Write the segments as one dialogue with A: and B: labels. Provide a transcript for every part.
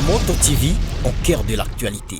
A: Moto TV au cœur de l'actualité.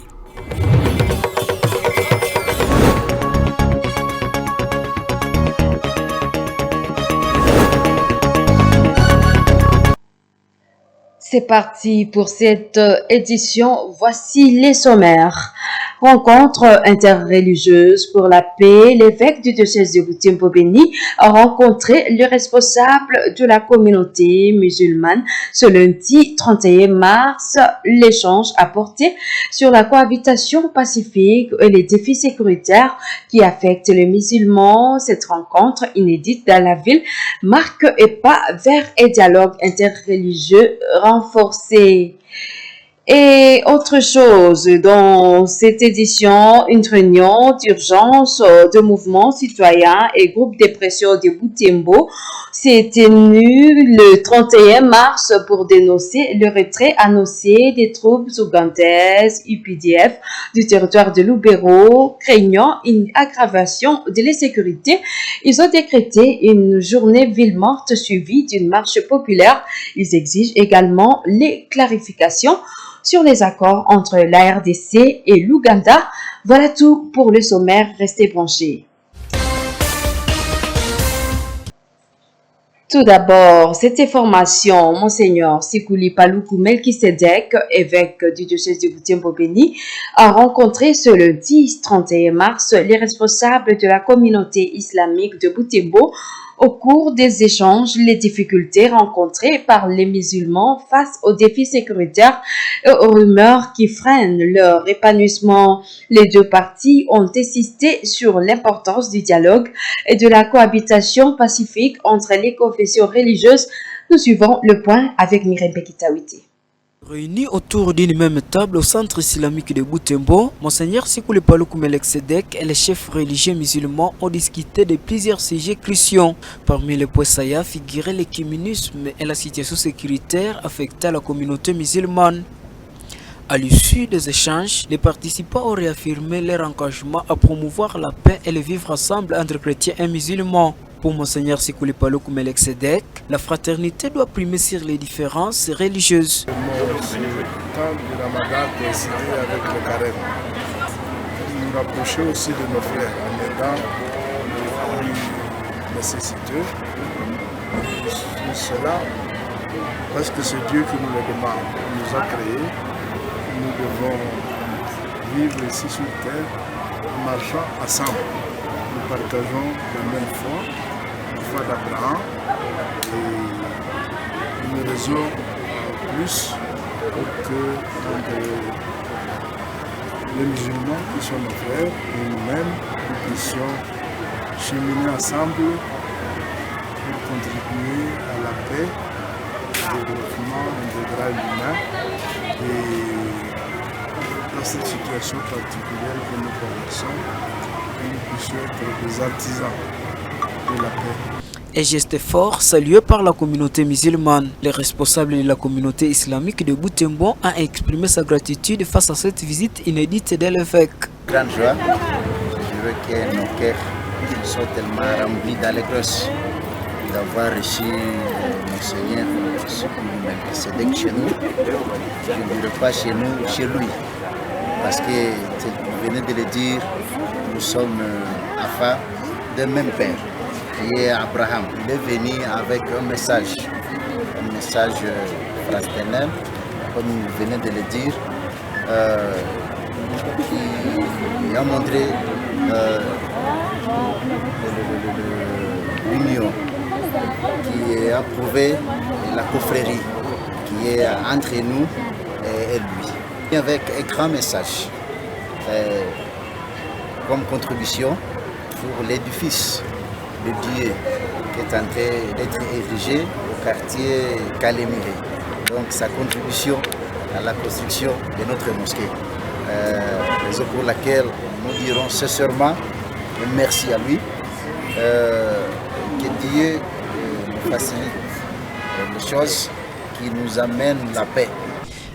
B: C'est parti pour cette édition. Voici les sommaires. Rencontre interreligieuse pour la paix. L'évêque du diocèse de Butembo-Beni a rencontré le responsable de la communauté musulmane ce lundi 31 mars. L'échange a porté sur la cohabitation pacifique et les défis sécuritaires qui affectent les musulmans. Cette rencontre inédite dans la ville marque un pas vers un dialogue interreligieux renforcé. Et autre chose, dans cette édition, une réunion d'urgence de mouvements citoyens et groupes de pression de Butembo s'est tenue le 31 mars pour dénoncer le retrait annoncé des troupes ougandaises UPDF du territoire de Lubero, craignant une aggravation de l'insécurité. Ils ont décrété une journée ville morte suivie d'une marche populaire. Ils exigent également les clarifications sur les accords entre la RDC et l'Ouganda. Voilà tout pour le sommaire, restez branchés. Tout d'abord, cette information, Monseigneur Sikuli Paluku Melkisedek, évêque du diocèse de Butembo-Beni, a rencontré ce lundi 31 mars les responsables de la communauté islamique de Butembo. Au cours des échanges, les difficultés rencontrées par les musulmans face aux défis sécuritaires et aux rumeurs qui freinent leur épanouissement. Les deux parties ont insisté sur l'importance du dialogue et de la cohabitation pacifique entre les confessions religieuses. Nous suivons le point avec Mireille Bekitawiti.
C: Réunis autour d'une même table au centre islamique de Butembo, Monseigneur Sikuli Paluku Melkisedek et les chefs religieux musulmans ont discuté de plusieurs sujets cruciaux. Parmi les points saillants figuraient l'écuménisme et la situation sécuritaire affectant la communauté musulmane. À l'issue des échanges, les participants ont réaffirmé leur engagement à promouvoir la paix et le vivre ensemble entre chrétiens et musulmans. Pour Monseigneur Sikuli Paluku Melkisedek, la fraternité doit primer sur les différences religieuses.
D: Le temps du Ramadan coïncider avec le carême. Nous rapprocher aussi de nos frères en aidant les plus nécessiteux. Tout cela, parce que c'est Dieu qui nous le demande. Il nous a créés. Nous devons vivre ici sur terre, marchant ensemble. Nous partageons la même foi d'Abraham, et une raison plus pour que les musulmans qui sont nos frères et nous-mêmes nous puissions cheminer ensemble pour contribuer à la paix, au développement intégral humain, et dans cette situation particulière que nous traversons, nous puissions être des artisans de la paix.
C: Un geste fort salué par la communauté musulmane. Le responsable de la communauté islamique de Butembo a exprimé sa gratitude face à cette visite inédite de l'évêque.
E: Grande joie, je veux que nos cœurs soient tellement remplis d'allégresse d'avoir reçu Monseigneur Melkisedek chez nous. Je ne dirais pas chez nous, chez lui, parce que vous venez de le dire, nous sommes enfants d'un même père, qui est Abraham. Il est venu avec un message fraternel, comme vous venez de le dire, qui a montré l'union, qui a prouvé la confrérie qui est entre nous et lui. Avec un grand message comme contribution pour l'édifice de Dieu qui est en train d'être érigé au quartier Kalemire. Donc sa contribution à la construction de notre mosquée. Raison pour laquelle nous dirons sincèrement merci à lui. Que Dieu nous facilite les choses qui nous amènent la paix.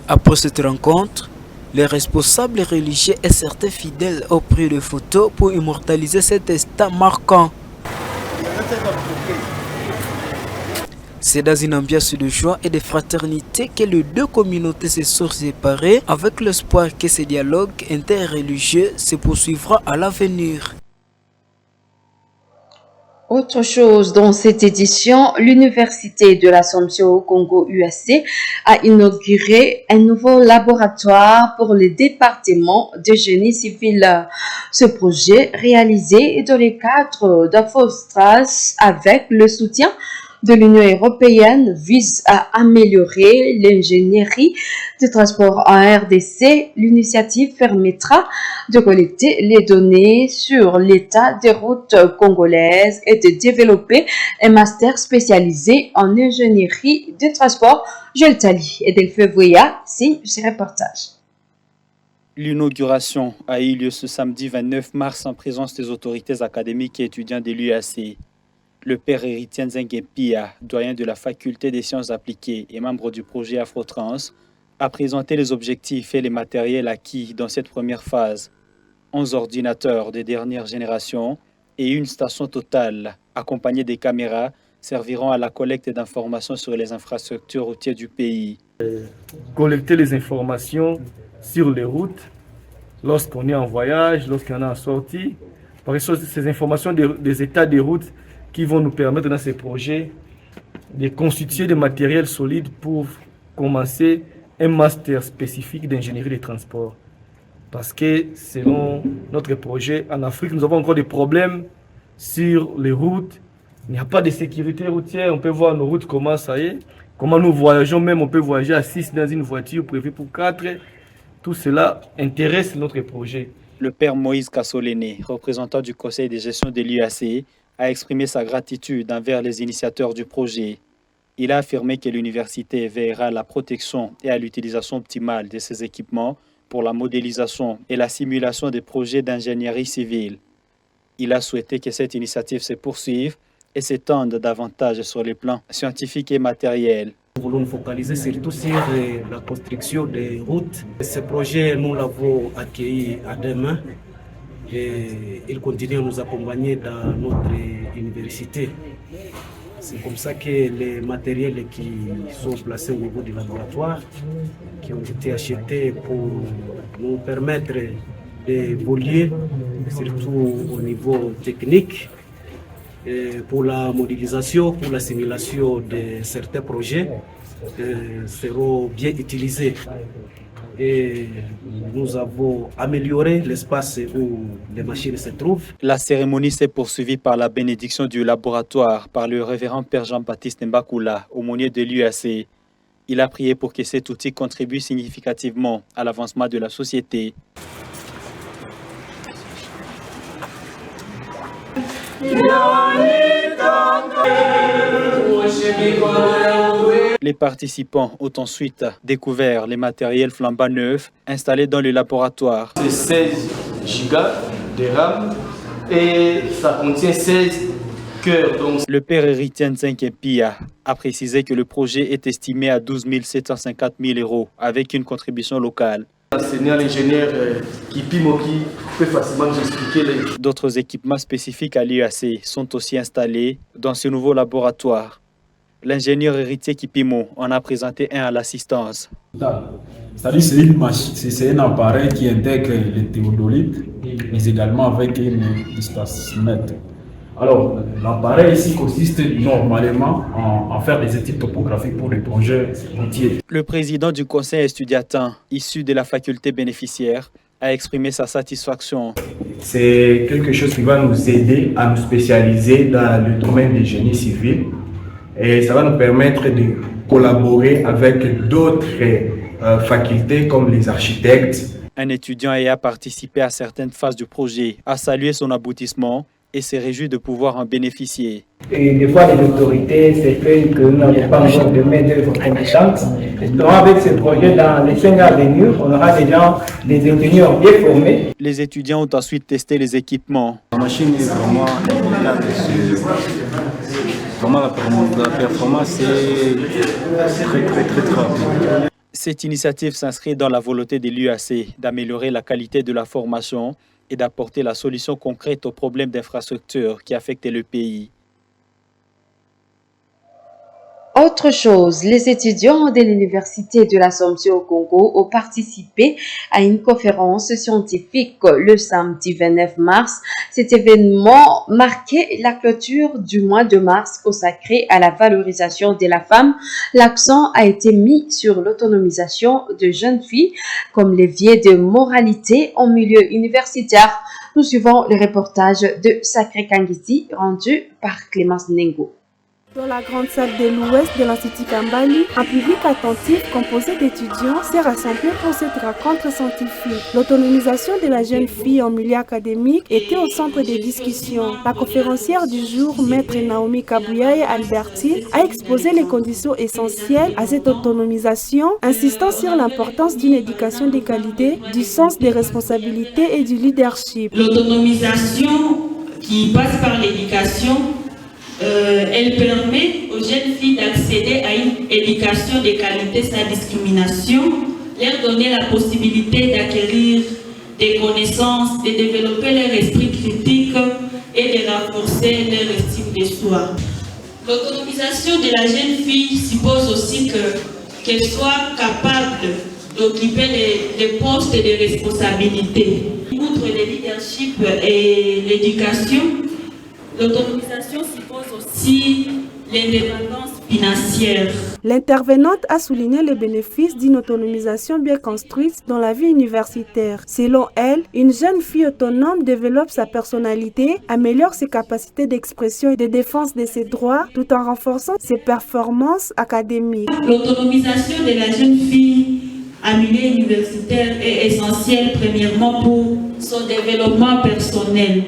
C: Après cette rencontre, les responsables religieux et certains fidèles ont pris des photos pour immortaliser cet instant marquant. C'est dans une ambiance de joie et de fraternité que les deux communautés se sont séparées avec l'espoir que ce dialogue interreligieux se poursuivra à l'avenir.
B: Autre chose dans cette édition, l'Université de l'Assomption au Congo UAC a inauguré un nouveau laboratoire pour le département de génie civil. Ce projet, réalisé dans le cadre d'Afostras avec le soutien de l'Union européenne, vise à améliorer l'ingénierie de transport en RDC. L'initiative permettra de collecter les données sur l'état des routes congolaises et de développer un master spécialisé en ingénierie de transport. Joël Tali et Delphine Voya signent ce reportage.
F: L'inauguration a eu lieu ce samedi 29 mars en présence des autorités académiques et étudiants de l'UAC. Le père Héritier Nzengue-Pia, doyen de la faculté des sciences appliquées et membre du projet Afrotrans, a présenté les objectifs et les matériels acquis dans cette première phase. 11 ordinateurs de dernière génération et une station totale, accompagnée des caméras, serviront à la collecte d'informations sur les infrastructures routières du pays.
G: Collecter les informations sur les routes, lorsqu'on est en voyage, lorsqu'on est en sortie, par exemple, ces informations des états des routes qui vont nous permettre dans ces projets de constituer des matériels solides pour commencer un master spécifique d'ingénierie des transports. Parce que selon notre projet, en Afrique, nous avons encore des problèmes sur les routes. Il n'y a pas de sécurité routière. On peut voir nos routes comment ça y est, comment nous voyageons même. On peut voyager à 6 dans une voiture prévue pour 4. Tout cela intéresse notre projet.
F: Le père Moïse Kassolene, représentant du conseil de gestion de l'UAC, a exprimé sa gratitude envers les initiateurs du projet. Il a affirmé que l'université veillera à la protection et à l'utilisation optimale de ces équipements pour la modélisation et la simulation des projets d'ingénierie civile. Il a souhaité que cette initiative se poursuive et s'étende davantage sur les plans scientifiques et matériels.
H: Nous voulons nous focaliser surtout sur la construction des routes. Ce projet, nous l'avons accueilli à deux mains. Et il continue à nous accompagner dans notre université. C'est comme ça que les matériels qui sont placés au niveau du laboratoire, qui ont été achetés pour nous permettre d'évoluer, surtout au niveau technique, et pour la modélisation, pour la simulation de certains projets, seront bien utilisés. Et nous avons amélioré l'espace où les machines se trouvent.
F: La cérémonie s'est poursuivie par la bénédiction du laboratoire par le révérend Père Jean-Baptiste Mbakula, aumônier de l'UAC. Il a prié pour que cet outil contribue significativement à l'avancement de la société. Les participants ont ensuite découvert les matériels flambant neufs installés dans le laboratoire.
I: C'est 16 gigas de RAM et ça contient 16 cœurs.
F: Le père Héritier Nzengue-Pia a précisé que le projet est estimé à 12 750 000 € avec une contribution locale.
I: L'enseignant, l'ingénieur Kipimo qui peut facilement nous expliquer les...
F: D'autres équipements spécifiques à l'UAC sont aussi installés dans ce nouveau laboratoire. L'ingénieur Héritier Kipimo en a présenté un à l'assistance.
J: C'est-à-dire c'est une machine, c'est un appareil qui intègre les théodolites, mais également avec une spacimètre. Alors, l'appareil ici consiste normalement en faire des études topographiques pour les projets routiers.
F: Le président du conseil estudiantin, issu de la faculté bénéficiaire, a exprimé sa satisfaction.
K: C'est quelque chose qui va nous aider à nous spécialiser dans le domaine du génie civil et ça va nous permettre de collaborer avec d'autres facultés comme les architectes.
F: Un étudiant ayant participé à certaines phases du projet a salué son aboutissement et s'est réjoui de pouvoir en bénéficier.
L: Et des fois, les autorités se plaignent que nous n'avons pas encore de main-d'œuvre compétente. Donc, avec ce projet, dans les 5 ans à venir, on aura déjà des ingénieurs bien formés.
F: Les étudiants ont ensuite testé les équipements.
M: La machine est vraiment efficace. Vraiment, la performance est très rapide.
F: Cette initiative s'inscrit dans la volonté de l'UAC d'améliorer la qualité de la formation et d'apporter la solution concrète aux problèmes d'infrastructure qui affectent le pays.
B: Autre chose, les étudiants de l'Université de l'Assomption au Congo ont participé à une conférence scientifique le samedi 29 mars. Cet événement marquait la clôture du mois de mars consacré à la valorisation de la femme. L'accent a été mis sur l'autonomisation de jeunes filles comme levier de moralité en milieu universitaire. Nous suivons le reportage de Sacré Kangiti rendu par Clémence Nengo.
N: Dans la grande salle de l'ouest de l'Institut Kambali, un public attentif composé d'étudiants s'est rassemblé pour cette rencontre scientifique. L'autonomisation de la jeune fille en milieu académique était au centre des discussions. La conférencière du jour, maître Naomi Kabuyaya Alberti, a exposé les conditions essentielles à cette autonomisation, insistant sur l'importance d'une éducation de qualité, du sens des responsabilités et du leadership.
O: L'autonomisation qui passe par l'éducation, elle permet aux jeunes filles d'accéder à une éducation de qualité sans discrimination, leur donner la possibilité d'acquérir des connaissances, de développer leur esprit critique et de renforcer leur estime de soi. L'autonomisation de la jeune fille suppose aussi qu'elle soit capable d'occuper les postes de responsabilité. Outre le leadership et l'éducation, l'autonomisation suppose aussi l'indépendance financière.
N: L'intervenante a souligné les bénéfices d'une autonomisation bien construite dans la vie universitaire. Selon elle, une jeune fille autonome développe sa personnalité, améliore ses capacités d'expression et de défense de ses droits, tout en renforçant ses performances académiques.
O: L'autonomisation de la jeune fille en milieu universitaire est essentielle premièrement pour son développement personnel,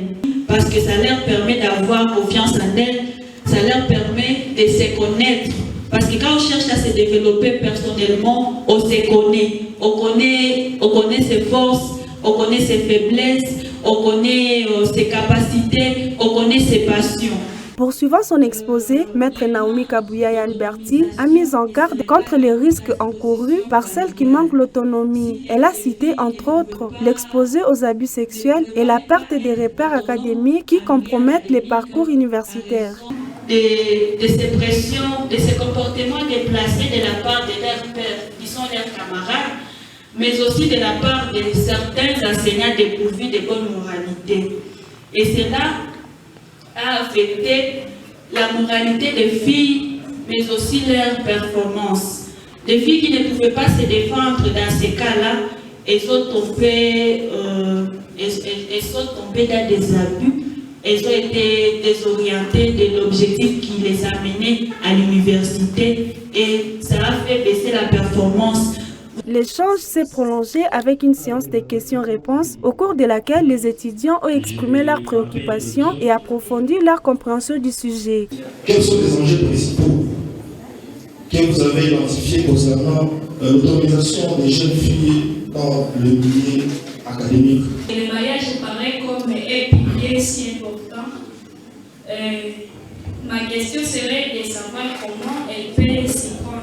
O: parce que ça leur permet d'avoir confiance en elles, ça leur permet de se connaître. Parce que quand on cherche à se développer personnellement, on se connaît. On connaît ses forces, on connaît ses faiblesses, on connaît ses capacités, on connaît ses passions.
N: Poursuivant son exposé, maître Naomi Kabuyaya Alberti a mis en garde contre les risques encourus par celles qui manquent l'autonomie. Elle a cité entre autres l'exposé aux abus sexuels et la perte des repères académiques qui compromettent les parcours universitaires.
O: De ces pressions, de ces comportements déplacés de la part de leurs pairs qui sont leurs camarades, mais aussi de la part de certains enseignants dépourvus de bonne moralité. Et cela a affecté la moralité des filles, mais aussi leur performance. Les filles qui ne pouvaient pas se défendre dans ces cas-là, elles sont tombées dans des abus, elles ont été désorientées de l'objectif qui les a menées à l'université et ça a fait baisser la performance.
N: L'échange s'est prolongé avec une séance de questions-réponses au cours de laquelle les étudiants ont exprimé leurs préoccupations et approfondi leur compréhension du sujet.
P: Quels sont les enjeux principaux que vous avez identifiés concernant l'autonomisation des jeunes filles dans le milieu académique?
Q: Le mariage paraît comme un pilier si important. Ma question serait de savoir comment elle peut s'y prendre.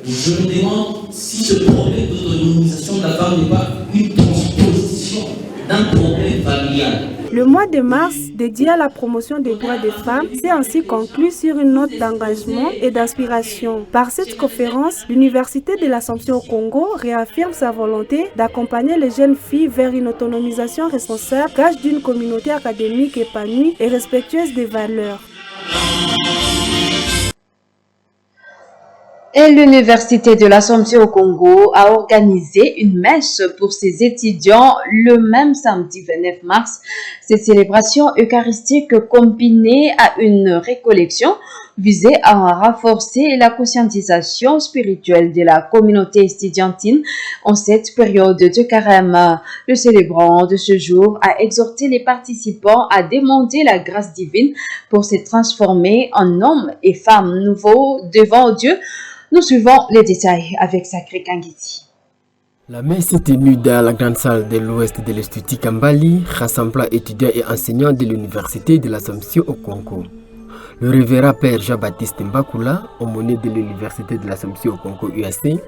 R: Je me demande si ce problème d'autonomisation de la femme n'est pas une transposition d'un problème familial.
N: Le mois de mars, dédié à la promotion des droits des femmes, s'est ainsi conclu sur une note d'engagement et d'inspiration. Par cette conférence, l'Université de l'Assomption au Congo réaffirme sa volonté d'accompagner les jeunes filles vers une autonomisation responsable, gage d'une communauté académique épanouie et respectueuse des valeurs.
B: Et l'Université de l'Assomption au Congo a organisé une messe pour ses étudiants le même samedi 29 mars. Cette célébration eucharistique combinée à une récollection visait à renforcer la conscientisation spirituelle de la communauté estudiantine en cette période de carême. Le célébrant de ce jour a exhorté les participants à demander la grâce divine pour se transformer en hommes et femmes nouveaux devant Dieu. Nous suivons les détails avec Sacré Kangiti.
S: La messe s'est tenue dans la grande salle de l'ouest de l'Institut Kambali, rassemblant étudiants et enseignants de l'Université de l'Assomption au Congo. Le révérend Père Jean-Baptiste Mbakula, aumônier de l'Université de l'Assomption au Congo UAC,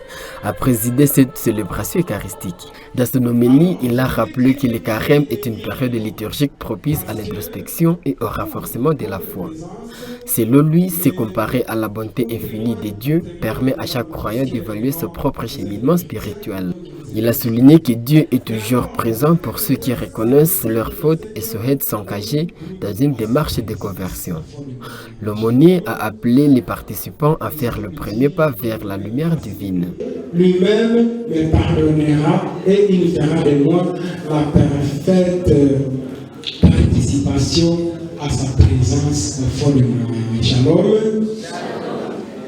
S: a présidé cette célébration eucharistique. Dans son homélie, il a rappelé que le carême est une période liturgique propice à l'introspection et au renforcement de la foi. Selon lui, se comparer à la bonté infinie de Dieu permet à chaque croyant d'évaluer son propre cheminement spirituel. Il a souligné que Dieu est toujours présent pour ceux qui reconnaissent leurs fautes et souhaitent s'engager dans une démarche de conversion. L'aumônier a appelé les participants à faire le premier pas vers la lumière divine.
T: Lui-même me pardonnera et il fera de moi la parfaite participation à sa présence au fond de moi. Shalom.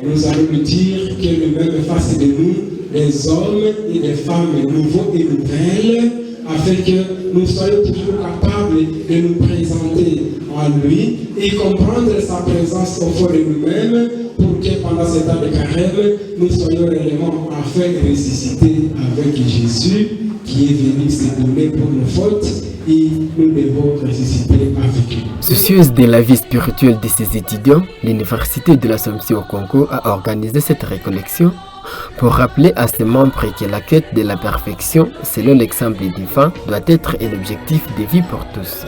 T: Nous allons lui dire que lui-même fasse de nous des hommes et des femmes nouveaux et nouvelles, afin que nous soyons toujours capables de nous présenter en lui et comprendre sa présence au fond de nous-mêmes, pour que pendant ce temps de carême, nous soyons réellement enfin ressuscités avec Jésus qui est venu se donner pour nos fautes, et nous devons ressusciter avec lui.
S: Soucieuse de la vie spirituelle de ses étudiants, l'Université de l'Assomption au Congo a organisé cette récollection pour rappeler à ses membres que la quête de la perfection, selon l'exemple divin, doit être un objectif de vie pour tous.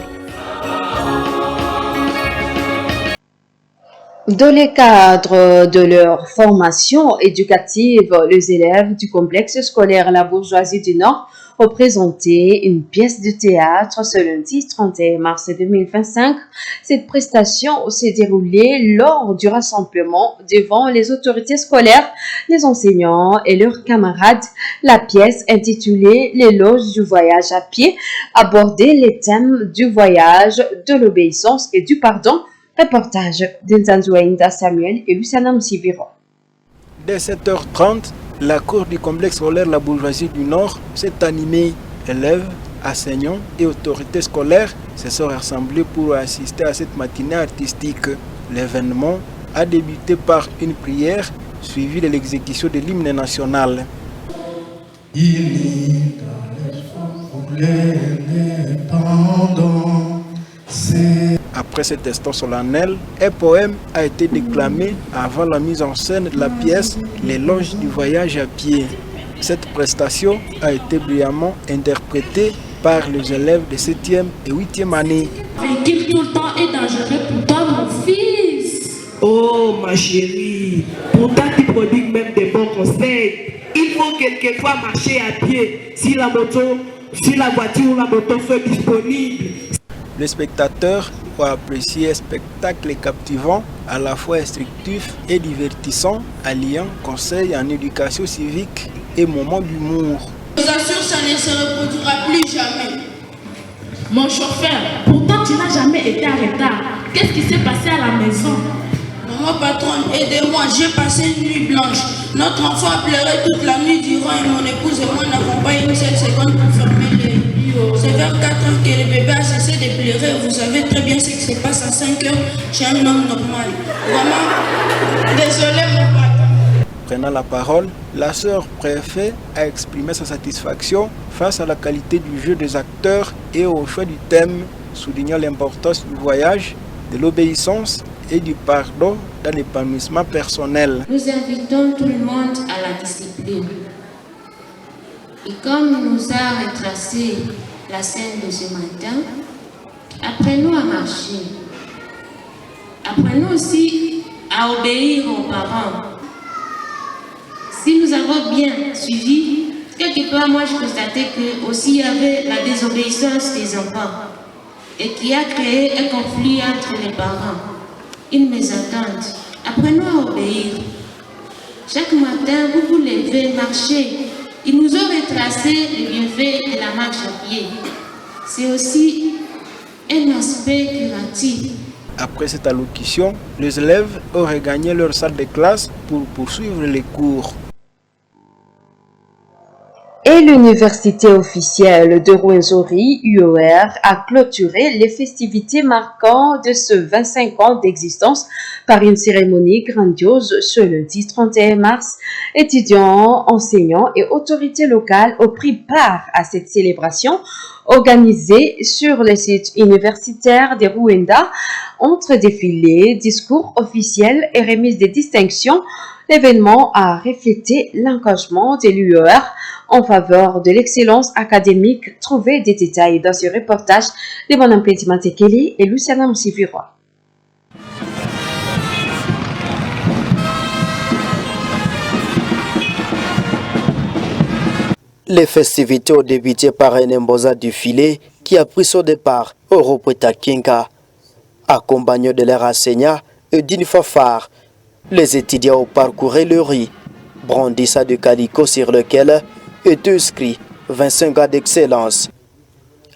B: Dans le cadre de leur formation éducative, les élèves du complexe scolaire La Bourgeoisie du Nord ont présenté une pièce de théâtre ce lundi 31 mars 2025. Cette prestation s'est déroulée lors du rassemblement devant les autorités scolaires, les enseignants et leurs camarades. La pièce intitulée L'éloge du voyage à pied abordait les thèmes du voyage, de l'obéissance et du pardon. Reportage d'Inzanzouaïnda Samuel et Lucianam Siviro.
U: Dès 7h30, la cour du complexe scolaire La Bourgeoisie du Nord s'est animée. Élèves, enseignants et autorités scolaires se sont rassemblés pour assister à cette matinée artistique. L'événement a débuté par une prière suivie de l'exécution de l'hymne national. Après cet instant solennel, un poème a été déclamé avant la mise en scène de la pièce L'éloge du voyage à pied. Cette prestation a été brillamment interprétée par les élèves de 7e et 8e année.
Q: Véhicule tout le temps est dangereux pour toi, mon fils.
V: Oh ma chérie, pourtant tu prodigues même des bons conseils. Il faut quelquefois marcher à pied si la voiture ou la moto sont disponibles.
U: Les spectateurs ont apprécié un spectacle captivant, à la fois instructif et divertissant, alliant conseils en éducation civique et moments d'humour.
Q: Je vous assure, ça ne se reproduira plus jamais. Mon chauffeur, pourtant tu n'as jamais été en retard. Qu'est-ce qui s'est passé à la maison? Maman patronne, aidez-moi, j'ai passé une nuit blanche. Notre enfant a pleuré toute la nuit durant et mon épouse et moi n'avons pas une seule seconde pour fermer les yeux. C'est vers 4 heures que le bébé a cessé de pleurer. Vous savez très bien ce qui se passe à 5 heures chez un homme normal. Vraiment, désolé mon patron.
U: Prenant la parole, la sœur préfet a exprimé sa satisfaction face à la qualité du jeu des acteurs et au choix du thème, soulignant l'importance du voyage, de l'obéissance et du pardon dans l'épanouissement personnel.
W: Nous invitons tout le monde à la discipline. Et comme nous a retracé la scène de ce matin, apprenons à marcher. Apprenons aussi à obéir aux parents. Si nous avons bien suivi, quelque part moi je constatais que aussi il y avait la désobéissance des enfants et qui a créé un conflit entre les parents. Une mésentente. Apprenons à obéir. Chaque matin, vous vous levez, marchez. Ils nous ont retracé les bienfaits de la marche à pied. C'est aussi un aspect curatif.
U: Après cette allocution, les élèves ont regagné leur salle de classe pour poursuivre les cours.
B: Et Et l'université officielle de Rwenzori, UOR, a clôturé les festivités marquant de ce 25 ans d'existence par une cérémonie grandiose ce lundi 31 mars. Étudiants, enseignants et autorités locales ont pris part à cette célébration organisée sur le site universitaire de Rwanda entre défilés, discours officiels et remises de distinctions. L'événement a reflété l'engagement de l'UOR en faveur de l'excellence académique. Trouvez des détails dans ce reportage de Bonhomme Tekeli et Luciana Moussiviroy.
A: Les festivités ont débuté par un embosa du filet qui a pris son départ au Ropweta Kinka. Accompagnés de leurs enseignants et d'une fanfare, les étudiants ont parcouru le riz, brandissant de calico sur lequel est inscrit 25 ans d'excellence.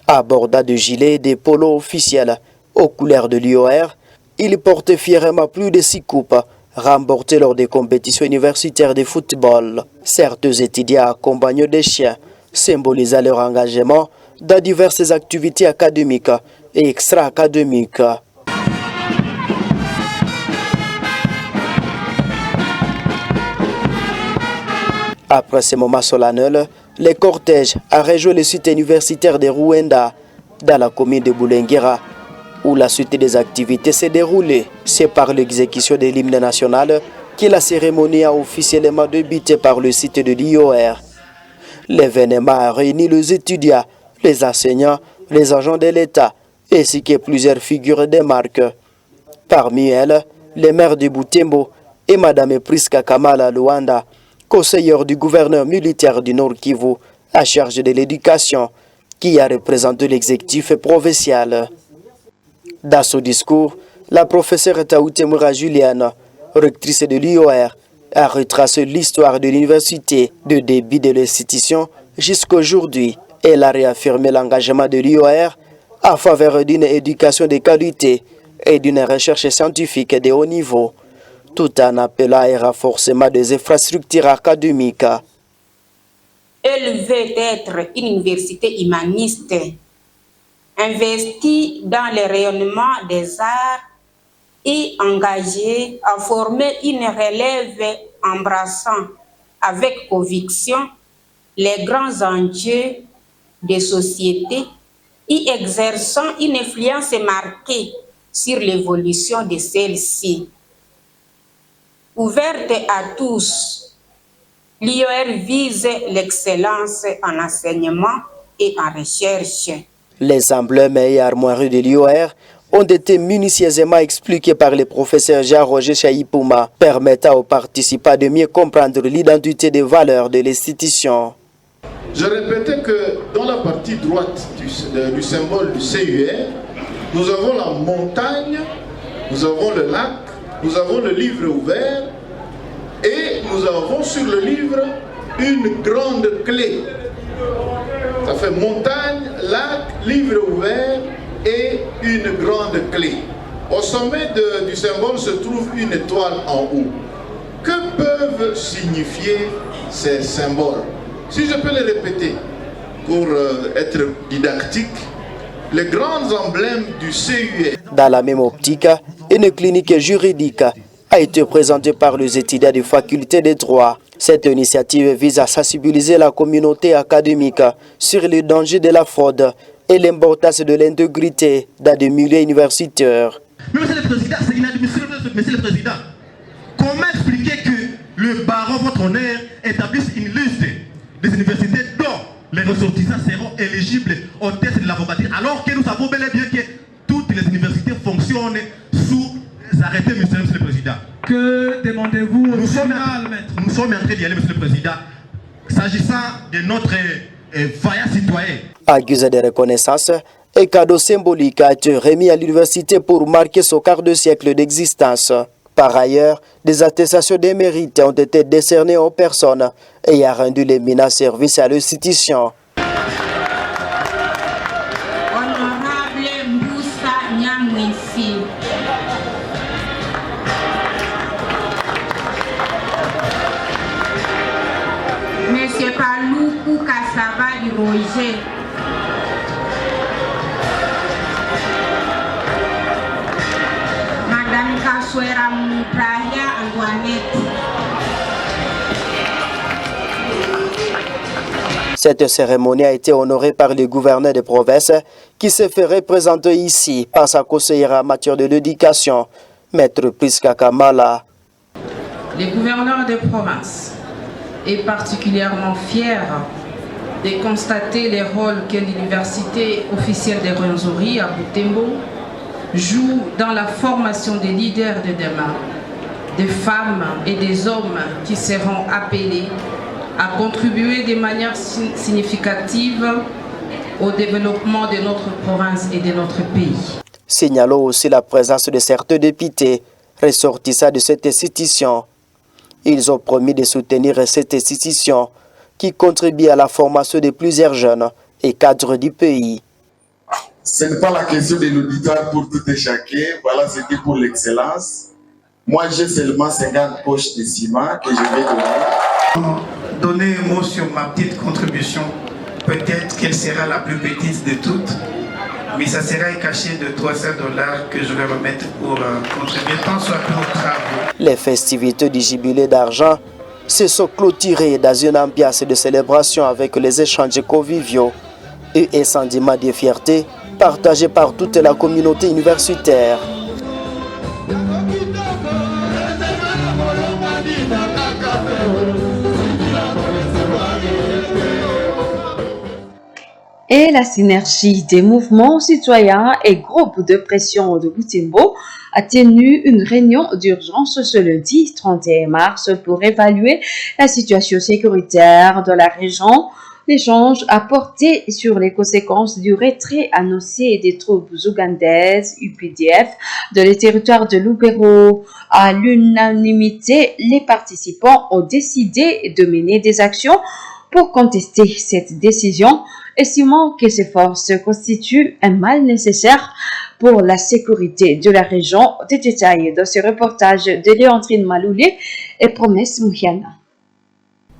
A: Abordant de gilets et des polos officiels aux couleurs de l'UOR, ils portaient fièrement plus de 6 coupes remportées lors des compétitions universitaires de football. Certains étudiants accompagnés des chiens symbolisant leur engagement dans diverses activités académiques et extra-académiques. Après ce moment solennel, le cortège a rejoint le site universitaire de Rwanda, dans la commune de Boulenguera, où la suite des activités s'est déroulée. C'est par l'exécution de l'hymne national que la cérémonie a officiellement débuté par le site de l'IOR. L'événement a réuni les étudiants, les enseignants, les agents de l'État, ainsi que plusieurs figures des marques. Parmi elles, le maire de Butembo et Mme Priska Kamala Luanda, conseillère du gouverneur militaire du Nord Kivu, à charge de l'éducation, qui a représenté l'exécutif provincial. Dans son discours, la professeure Taoutemura Juliane, rectrice de l'IOR, a retracé l'histoire de l'université, de début de l'institution jusqu'à aujourd'hui. Elle a réaffirmé l'engagement de l'IOR en faveur d'une éducation de qualité et d'une recherche scientifique de haut niveau, tout en appelant à un renforcement des infrastructures académiques.
D: Elle veut être une université humaniste, investie dans le rayonnement des arts et engagée à former une relève embrassant avec conviction les grands enjeux des sociétés et exerçant une influence marquée sur l'évolution de celle-ci. Ouverte à tous, l'IOR vise l'excellence en enseignement et en recherche.
A: Les emblèmes et armoiries de l'IOR ont été minutieusement expliqués par le professeur Jean-Roger Chaïpouma, permettant aux participants de mieux comprendre l'identité des valeurs de l'institution.
P: Je répétais que dans la partie droite du symbole du CUR, nous avons la montagne, nous avons le lac, nous avons le livre ouvert et nous avons sur le livre une grande clé. Ça fait montagne, lac, livre ouvert et une grande clé. Au sommet du symbole se trouve une étoile en haut. Que peuvent signifier ces symboles? Si je peux les répéter pour être didactique, les grands emblèmes du CUR.
A: Dans la même optique, une clinique juridique a été présentée par les étudiants de faculté de droit. Cette initiative vise à sensibiliser la communauté académique sur les dangers de la fraude et l'importance de l'intégrité dans des milieux universitaires.
E: Monsieur le Président, c'est inadmissible, Monsieur le Président. Comment expliquer que le baron, votre honneur, établisse une liste des universités dont les ressortissants seront éligibles au test de l'avocature, alors que nous savons bel et bien que toutes les universités fonctionnent sous arrêtés, Monsieur le Président. Que demandez-vous au tribunal, maître? Nous sommes en train d'y aller, Monsieur le Président, s'agissant de notre vaillant citoyen.
A: Accusé de reconnaissance, un cadeau symbolique a été remis à l'université pour marquer son quart de siècle d'existence. Par ailleurs, des attestations de mérite ont été décernées aux personnes ayant rendu l'éminent service à l'institution.
D: Honorable Mboussa Nyamwisi, Monsieur Paloukou Kassi, Savary Roger. Madame Kaswera Moutrahia Antoinette.
A: Cette cérémonie a été honorée par le gouverneur de province qui se fait représenter ici par sa conseillère en matière de l'éducation, Maître Priska Kamala.
C: Le gouverneur de province est particulièrement fier de constater le rôle que l'université officielle de Rwenzori à Butembo joue dans la formation des leaders de demain, des femmes et des hommes qui seront appelés à contribuer de manière significative au développement de notre province et de notre pays.
A: Signalons aussi la présence de certains députés ressortissants de cette institution. Ils ont promis de soutenir cette institution qui contribue à la formation de plusieurs jeunes et cadres du pays.
G: Ce n'est pas la question de l'auditoire pour tout et chacun. Voilà, c'était pour l'excellence. Moi, j'ai seulement 50 poches de ciment que je vais
H: donner un mot sur ma petite contribution. Peut-être qu'elle sera la plus petite de toutes, mais ça sera un cachet de $300 que je vais remettre pour contribuer tant soit peu aux travaux.
A: Les festivités du jubilé d'argent se sont clôturées dans une ambiance de célébration avec les échanges conviviaux et un sentiment de fierté partagé par toute la communauté universitaire.
B: Et la synergie des mouvements citoyens et groupes de pression de Butembo a tenu une réunion d'urgence ce lundi 31 mars pour évaluer la situation sécuritaire de la région. L'échange a porté sur les conséquences du retrait annoncé des troupes ougandaises UPDF de le territoire de Lubero. À l'unanimité, les participants ont décidé de mener des actions pour contester cette décision, estimant que ces forces constituent un mal nécessaire pour la sécurité de la région. Des détails dans ce reportage de Léandrine Maloulé et Promesse Mouhiana.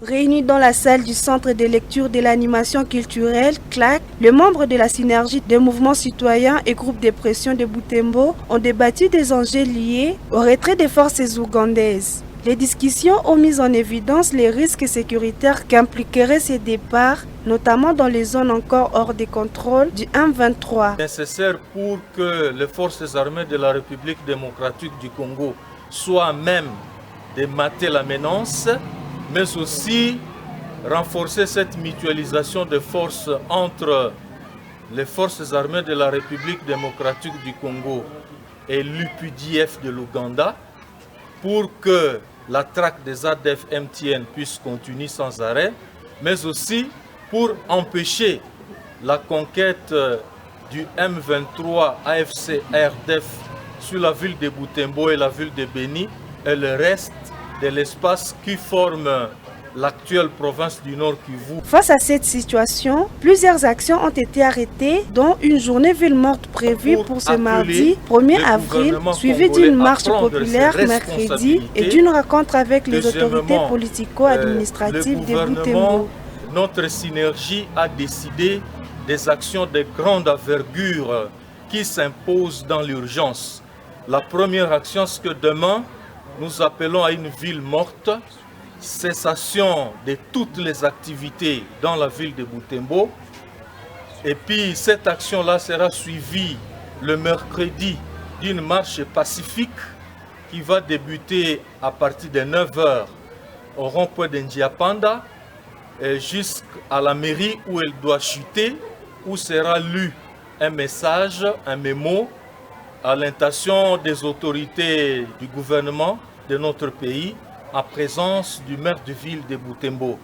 N: Réunis dans la salle du Centre de lecture de l'animation culturelle, CLAC, les membres de la synergie des mouvements citoyens et groupes de pression de Butembo ont débattu des enjeux liés au retrait des forces ougandaises. Les discussions ont mis en évidence les risques sécuritaires qu'impliqueraient ces départs, notamment dans les zones encore hors de contrôle du M23.
X: Nécessaire pour que les forces armées de la République démocratique du Congo soient à même de mater la menace, mais aussi renforcer cette mutualisation de forces entre les forces armées de la République démocratique du Congo et l'UPDF de l'Ouganda pour que la traque des ADF-MTN puisse continuer sans arrêt, mais aussi pour empêcher la conquête du M23 AFC-RDF sur la ville de Butembo et la ville de Beni et le reste de l'espace qui forme l'actuelle province du Nord Kivu.
N: Face à cette situation, plusieurs actions ont été arrêtées, dont une journée ville morte prévue pour ce mardi 1er avril, suivie d'une marche populaire mercredi et d'une rencontre avec les autorités politico-administratives de Butembo.
X: Notre synergie a décidé des actions de grande envergure qui s'imposent dans l'urgence. La première action, c'est que demain, nous appelons à une ville morte, cessation de toutes les activités dans la ville de Butembo. Et puis cette action-là sera suivie le mercredi d'une marche pacifique qui va débuter à partir de 9h au rond-point d'Ndiapanda jusqu'à la mairie où elle doit chuter, où sera lu un message, un mémo à l'intention des autorités du gouvernement de notre pays en présence du maire de ville de Butembo.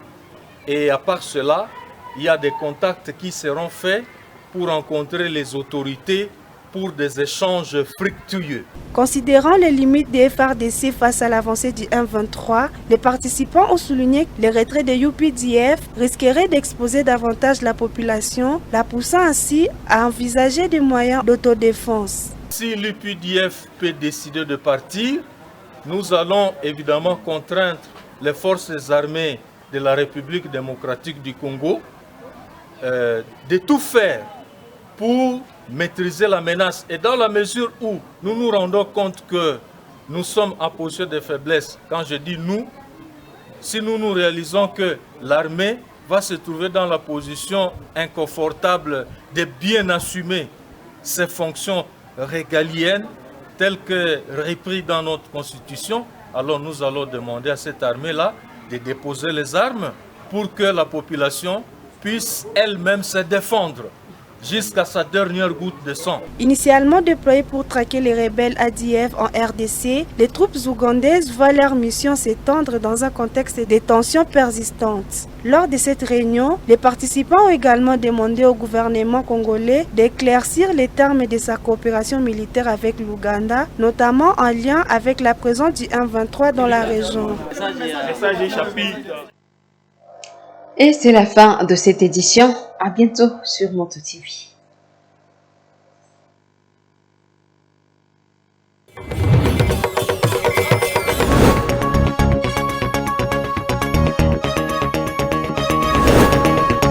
X: Et à part cela, il y a des contacts qui seront faits pour rencontrer les autorités pour des échanges fructueux.
N: Considérant les limites des FARDC face à l'avancée du M23, les participants ont souligné que le retrait des UPDF risquerait d'exposer davantage la population, la poussant ainsi à envisager des moyens d'autodéfense.
X: Si l'UPDF peut décider de partir, nous allons évidemment contraindre les forces armées de la République démocratique du Congo de tout faire pour maîtriser la menace. Et dans la mesure où nous nous rendons compte que nous sommes en position de faiblesse, quand je dis nous, si nous réalisons que l'armée va se trouver dans la position inconfortable de bien assumer ses fonctions régaliennes telles que reprises dans notre constitution, alors nous allons demander à cette armée-là de déposer les armes pour que la population puisse elle-même se défendre jusqu'à sa dernière goutte de sang.
N: Initialement déployées pour traquer les rebelles ADF en RDC, les troupes ougandaises voient leur mission s'étendre dans un contexte de tensions persistantes. Lors de cette réunion, les participants ont également demandé au gouvernement congolais d'éclaircir les termes de sa coopération militaire avec l'Ouganda, notamment en lien avec la présence du M23 dans la région.
B: Et c'est la fin de cette édition. À bientôt sur Moto TV.